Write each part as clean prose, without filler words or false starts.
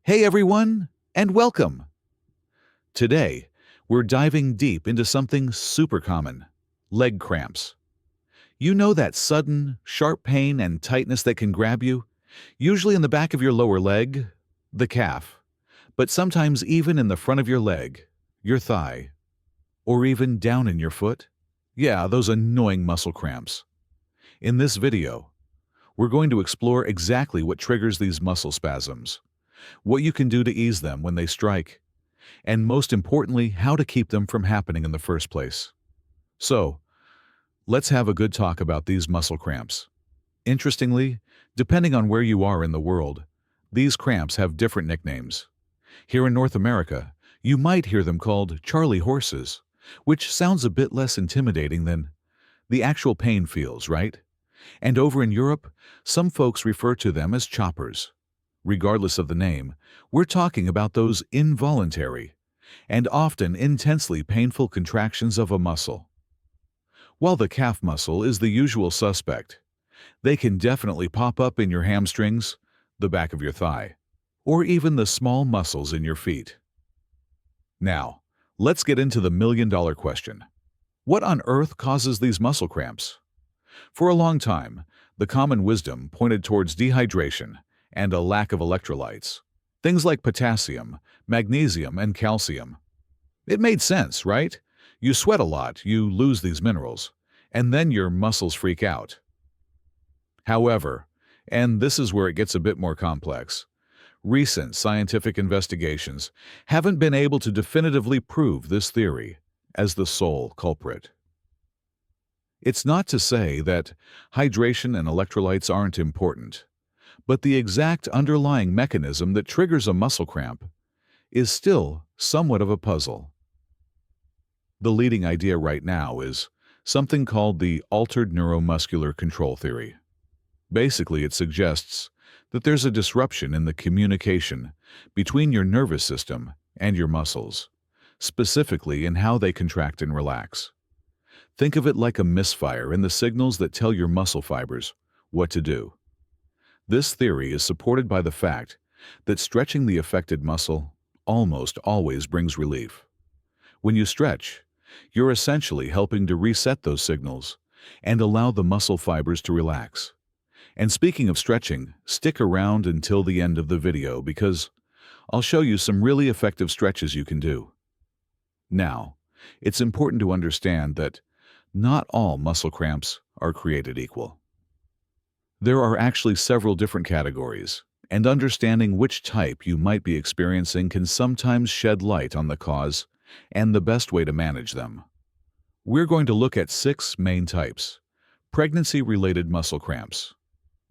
Hey everyone, and welcome! Today, we're diving deep into something super common: leg cramps. You know that sudden, sharp pain and tightness that can grab you, usually in the back of your lower leg, the calf, but sometimes even in the front of your leg, your thigh, or even down in your foot? Yeah, those annoying muscle cramps. In this video, we're going to explore exactly what triggers these muscle spasms, what you can do to ease them when they strike, and most importantly, how to keep them from happening in the first place. So, let's have a good talk about these muscle cramps. Interestingly, depending on where you are in the world, these cramps have different nicknames. Here in North America, you might hear them called Charlie horses, which sounds a bit less intimidating than the actual pain feels, right? And over in Europe, some folks refer to them as choppers. Regardless of the name, we're talking about those involuntary and often intensely painful contractions of a muscle. While the calf muscle is the usual suspect, they can definitely pop up in your hamstrings, the back of your thigh, or even the small muscles in your feet. Now, let's get into the million-dollar question. What on earth causes these muscle cramps? For a long time, the common wisdom pointed towards dehydration and a lack of electrolytes. Things like potassium, magnesium, and calcium. It made sense, right? You sweat a lot, you lose these minerals, and then your muscles freak out. However, and this is where it gets a bit more complex, recent scientific investigations haven't been able to definitively prove this theory as the sole culprit. It's not to say that hydration and electrolytes aren't important, but the exact underlying mechanism that triggers a muscle cramp is still somewhat of a puzzle. The leading idea right now is something called the altered neuromuscular control theory. Basically, it suggests that there's a disruption in the communication between your nervous system and your muscles, specifically in how they contract and relax. Think of it like a misfire in the signals that tell your muscle fibers what to do. This theory is supported by the fact that stretching the affected muscle almost always brings relief. When you stretch, you're essentially helping to reset those signals and allow the muscle fibers to relax. And speaking of stretching, stick around until the end of the video because I'll show you some really effective stretches you can do. Now, it's important to understand that not all muscle cramps are created equal. There are actually several different categories, and understanding which type you might be experiencing can sometimes shed light on the cause and the best way to manage them. We're going to look at 6 main types. Pregnancy-related muscle cramps.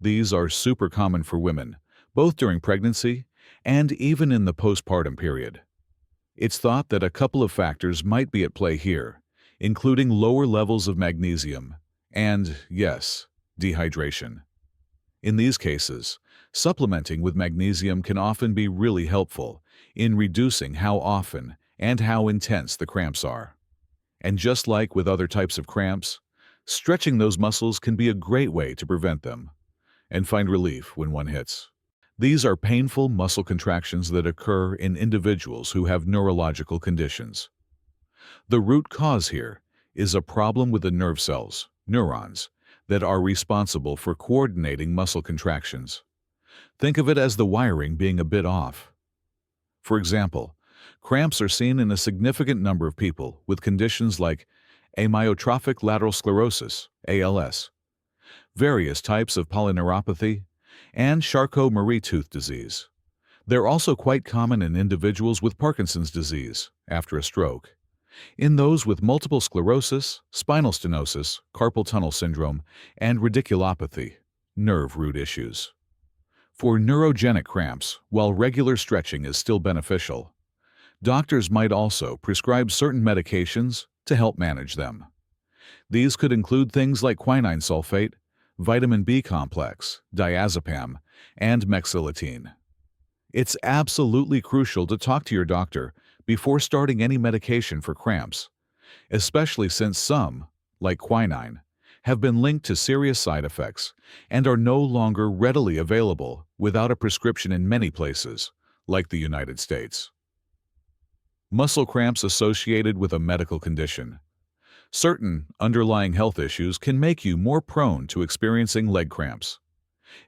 These are super common for women, both during pregnancy and even in the postpartum period. It's thought that a couple of factors might be at play here, including lower levels of magnesium and, yes, dehydration. In these cases, supplementing with magnesium can often be really helpful in reducing how often and how intense the cramps are. And just like with other types of cramps, stretching those muscles can be a great way to prevent them and find relief when one hits. These are painful muscle contractions that occur in individuals who have neurological conditions. The root cause here is a problem with the nerve cells, neurons, that are responsible for coordinating muscle contractions. Think of it as the wiring being a bit off. For example, cramps are seen in a significant number of people with conditions like amyotrophic lateral sclerosis, ALS, various types of polyneuropathy, and Charcot-Marie-Tooth disease. They're also quite common in individuals with Parkinson's disease after a stroke, in those with multiple sclerosis, spinal stenosis, carpal tunnel syndrome, and radiculopathy, nerve root issues. For neurogenic cramps, while regular stretching is still beneficial, doctors might also prescribe certain medications to help manage them. These could include things like quinine sulfate, vitamin B complex, diazepam, and mexiletine. It's absolutely crucial to talk to your doctor before starting any medication for cramps, especially since some, like quinine, have been linked to serious side effects and are no longer readily available without a prescription in many places, like the United States. Muscle cramps associated with a medical condition. Certain underlying health issues can make you more prone to experiencing leg cramps.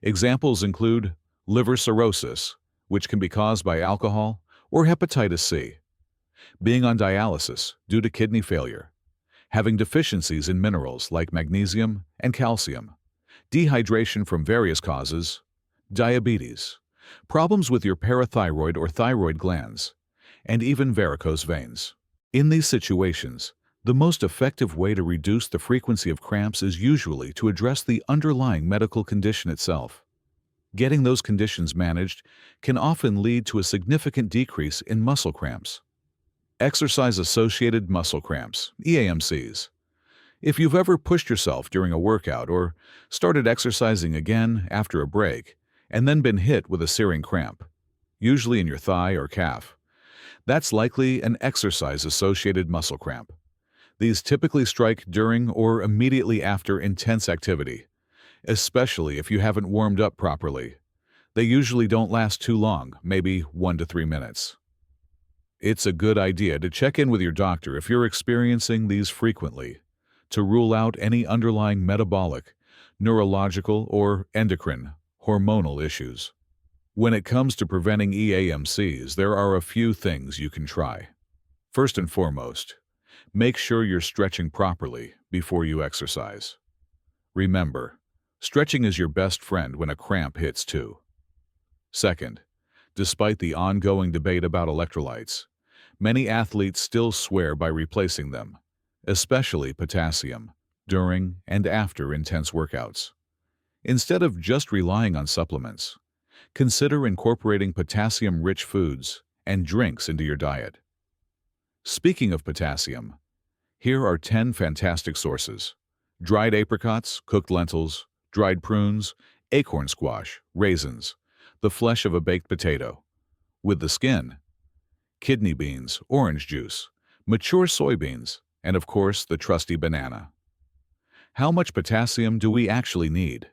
Examples include liver cirrhosis, which can be caused by alcohol, or hepatitis C, being on dialysis due to kidney failure, having deficiencies in minerals like magnesium and calcium, dehydration from various causes, diabetes, problems with your parathyroid or thyroid glands, and even varicose veins. In these situations, the most effective way to reduce the frequency of cramps is usually to address the underlying medical condition itself. Getting those conditions managed can often lead to a significant decrease in muscle cramps. Exercise-associated muscle cramps, EAMCs. If you've ever pushed yourself during a workout or started exercising again after a break and then been hit with a searing cramp, usually in your thigh or calf, that's likely an exercise-associated muscle cramp. These typically strike during or immediately after intense activity, especially if you haven't warmed up properly. They usually don't last too long, maybe 1 to 3 minutes. It's a good idea to check in with your doctor if you're experiencing these frequently, to rule out any underlying metabolic, neurological, or endocrine, hormonal issues. When it comes to preventing EAMCs, there are a few things you can try. First and foremost, make sure you're stretching properly before you exercise. Remember, stretching is your best friend when a cramp hits too. Second, despite the ongoing debate about electrolytes, many athletes still swear by replacing them, especially potassium, during and after intense workouts. Instead of just relying on supplements, consider incorporating potassium-rich foods and drinks into your diet. Speaking of potassium, here are 10 fantastic sources: dried apricots, cooked lentils, dried prunes, acorn squash, raisins, the flesh of a baked potato, with the skin, kidney beans, orange juice, mature soybeans, and of course the trusty banana. How much potassium do we actually need?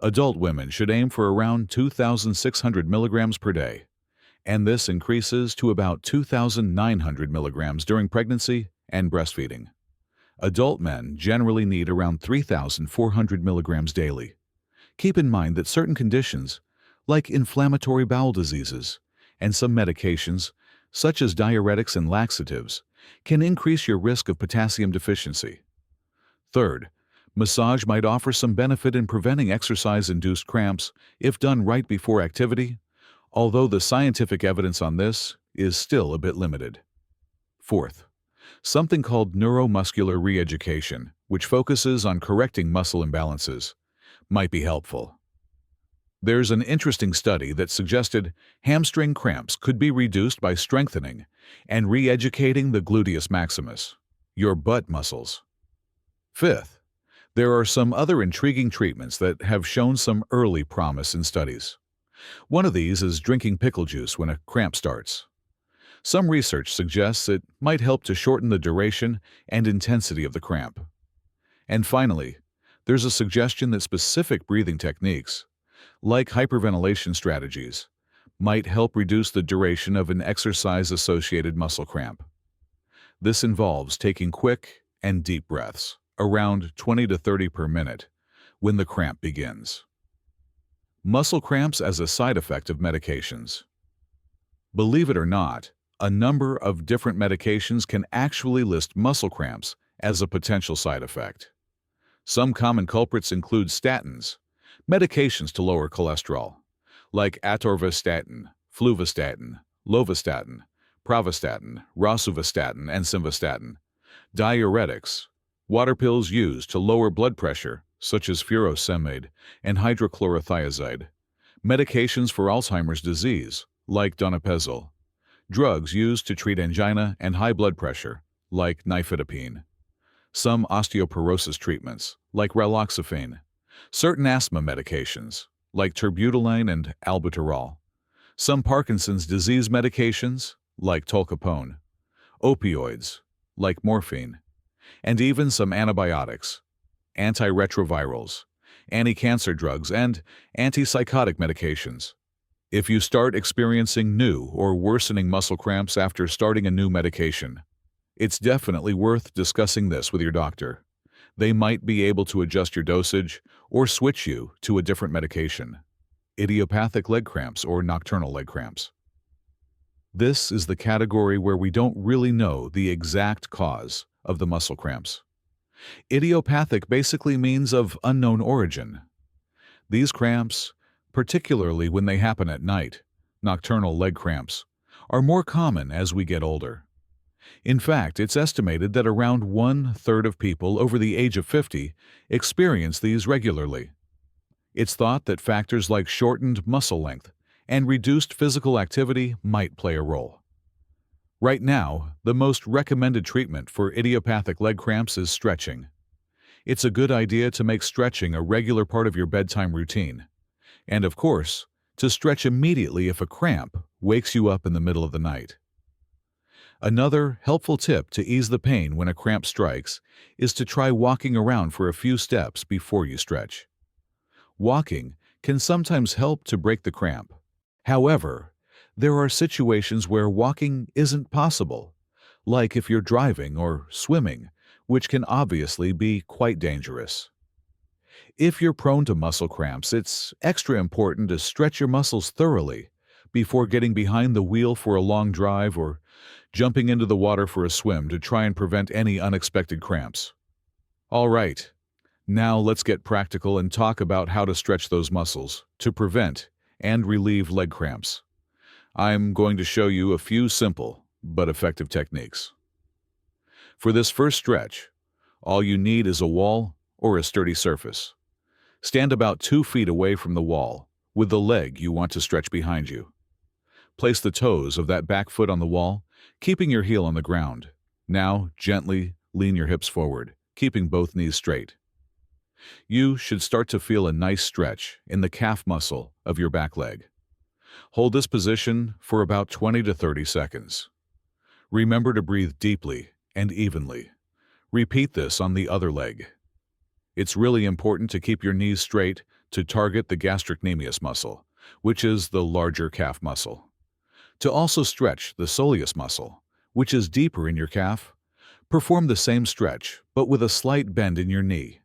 Adult women should aim for around 2,600 milligrams per day, and this increases to about 2,900 milligrams during pregnancy and breastfeeding. Adult men generally need around 3,400 milligrams daily. Keep in mind that certain conditions, like inflammatory bowel diseases, and some medications, such as diuretics and laxatives, can increase your risk of potassium deficiency. Third, massage might offer some benefit in preventing exercise-induced cramps if done right before activity, although the scientific evidence on this is still a bit limited. Fourth, something called neuromuscular re-education, which focuses on correcting muscle imbalances, might be helpful. There's an interesting study that suggested hamstring cramps could be reduced by strengthening and re-educating the gluteus maximus, your butt muscles. Fifth, there are some other intriguing treatments that have shown some early promise in studies. One of these is drinking pickle juice when a cramp starts. Some research suggests it might help to shorten the duration and intensity of the cramp. And finally, there's a suggestion that specific breathing techniques, like hyperventilation strategies, might help reduce the duration of an exercise-associated muscle cramp. This involves taking quick and deep breaths, around 20 to 30 per minute, when the cramp begins. Muscle cramps as a side effect of medications. Believe it or not, a number of different medications can actually list muscle cramps as a potential side effect. Some common culprits include statins, medications to lower cholesterol, like atorvastatin, fluvastatin, lovastatin, pravastatin, rosuvastatin, and simvastatin, diuretics, water pills used to lower blood pressure, such as furosemide and hydrochlorothiazide, medications for Alzheimer's disease, like donepezil, drugs used to treat angina and high blood pressure, like nifedipine, some osteoporosis treatments, like raloxifene, certain asthma medications, like terbutaline and albuterol, some Parkinson's disease medications, like tolcapone, opioids, like morphine, and even some antibiotics, antiretrovirals, anti-cancer drugs, and antipsychotic medications. If you start experiencing new or worsening muscle cramps after starting a new medication, it's definitely worth discussing this with your doctor. They might be able to adjust your dosage or switch you to a different medication. Idiopathic leg cramps or nocturnal leg cramps. This is the category where we don't really know the exact cause of the muscle cramps. Idiopathic basically means of unknown origin. These cramps, particularly when they happen at night, nocturnal leg cramps, are more common as we get older. In fact, it's estimated that around 1/3 of people over the age of 50 experience these regularly. It's thought that factors like shortened muscle length and reduced physical activity might play a role. Right now, the most recommended treatment for idiopathic leg cramps is stretching. It's a good idea to make stretching a regular part of your bedtime routine. And of course, to stretch immediately if a cramp wakes you up in the middle of the night. Another helpful tip to ease the pain when a cramp strikes is to try walking around for a few steps before you stretch. Walking can sometimes help to break the cramp. However, there are situations where walking isn't possible, like if you're driving or swimming, which can obviously be quite dangerous. If you're prone to muscle cramps, it's extra important to stretch your muscles thoroughly before getting behind the wheel for a long drive or jumping into the water for a swim to try and prevent any unexpected cramps. All right, now let's get practical and talk about how to stretch those muscles to prevent and relieve leg cramps. I'm going to show you a few simple but effective techniques. For this first stretch, all you need is a wall or a sturdy surface. Stand about 2 feet away from the wall with the leg you want to stretch behind you. Place the toes of that back foot on the wall, keeping your heel on the ground. Now, gently lean your hips forward, keeping both knees straight. You should start to feel a nice stretch in the calf muscle of your back leg. Hold this position for about 20 to 30 seconds. Remember to breathe deeply and evenly. Repeat this on the other leg. It's really important to keep your knees straight to target the gastrocnemius muscle, which is the larger calf muscle. To also stretch the soleus muscle, which is deeper in your calf, perform the same stretch, but with a slight bend in your knee.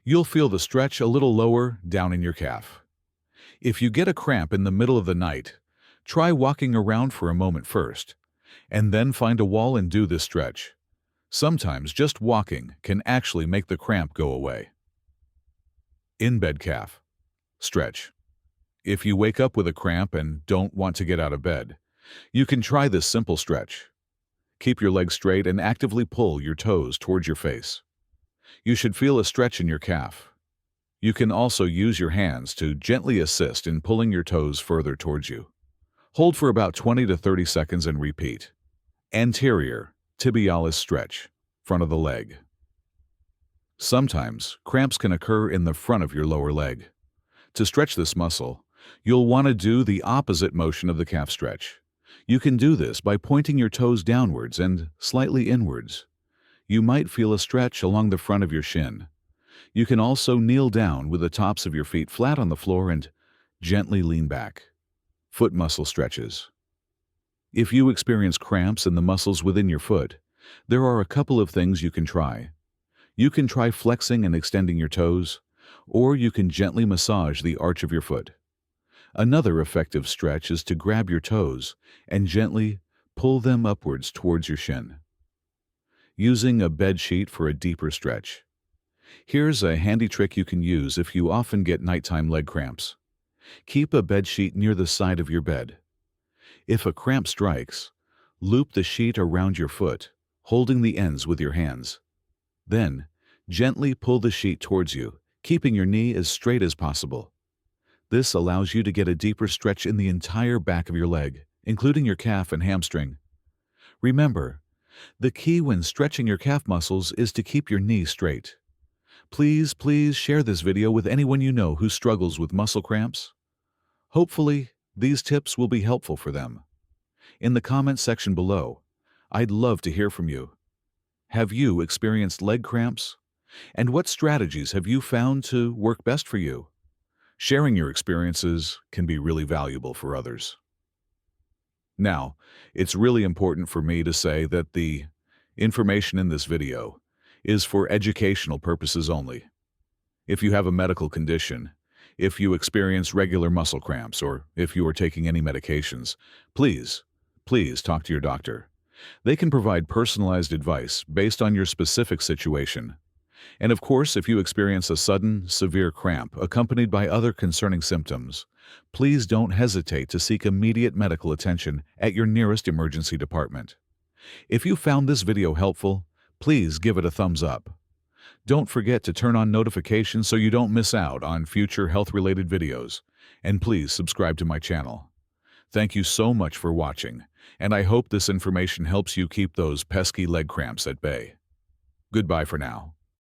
You'll feel the stretch a little lower down in your calf. If you get a cramp in the middle of the night, try walking around for a moment first, and then find a wall and do this stretch. Sometimes just walking can actually make the cramp go away. In-bed calf. Stretch. If you wake up with a cramp and don't want to get out of bed, you can try this simple stretch. Keep your legs straight and actively pull your toes towards your face. You should feel a stretch in your calf. You can also use your hands to gently assist in pulling your toes further towards you. Hold for about 20 to 30 seconds and repeat. Anterior tibialis stretch, front of the leg. Sometimes, cramps can occur in the front of your lower leg. To stretch this muscle, you'll want to do the opposite motion of the calf stretch. You can do this by pointing your toes downwards and slightly inwards. You might feel a stretch along the front of your shin. You can also kneel down with the tops of your feet flat on the floor and gently lean back. Foot muscle stretches. If you experience cramps in the muscles within your foot, there are a couple of things you can try. You can try flexing and extending your toes, or you can gently massage the arch of your foot. Another effective stretch is to grab your toes and gently pull them upwards towards your shin. Using a bed sheet for a deeper stretch. Here's a handy trick you can use if you often get nighttime leg cramps. Keep a bed sheet near the side of your bed. If a cramp strikes, loop the sheet around your foot, holding the ends with your hands. Then, gently pull the sheet towards you, keeping your knee as straight as possible. This allows you to get a deeper stretch in the entire back of your leg, including your calf and hamstring. Remember, the key when stretching your calf muscles is to keep your knee straight. Please share this video with anyone you know who struggles with muscle cramps. Hopefully, these tips will be helpful for them. In the comment section below, I'd love to hear from you. Have you experienced leg cramps? And what strategies have you found to work best for you? Sharing your experiences can be really valuable for others. Now, it's really important for me to say that the information in this video is for educational purposes only. If you have a medical condition, if you experience regular muscle cramps, or if you are taking any medications, please talk to your doctor. They can provide personalized advice based on your specific situation. And of course, if you experience a sudden, severe cramp accompanied by other concerning symptoms, please don't hesitate to seek immediate medical attention at your nearest emergency department. If you found this video helpful, please give it a thumbs up. Don't forget to turn on notifications so you don't miss out on future health-related videos. And please subscribe to my channel. Thank you so much for watching, and I hope this information helps you keep those pesky leg cramps at bay. Goodbye for now.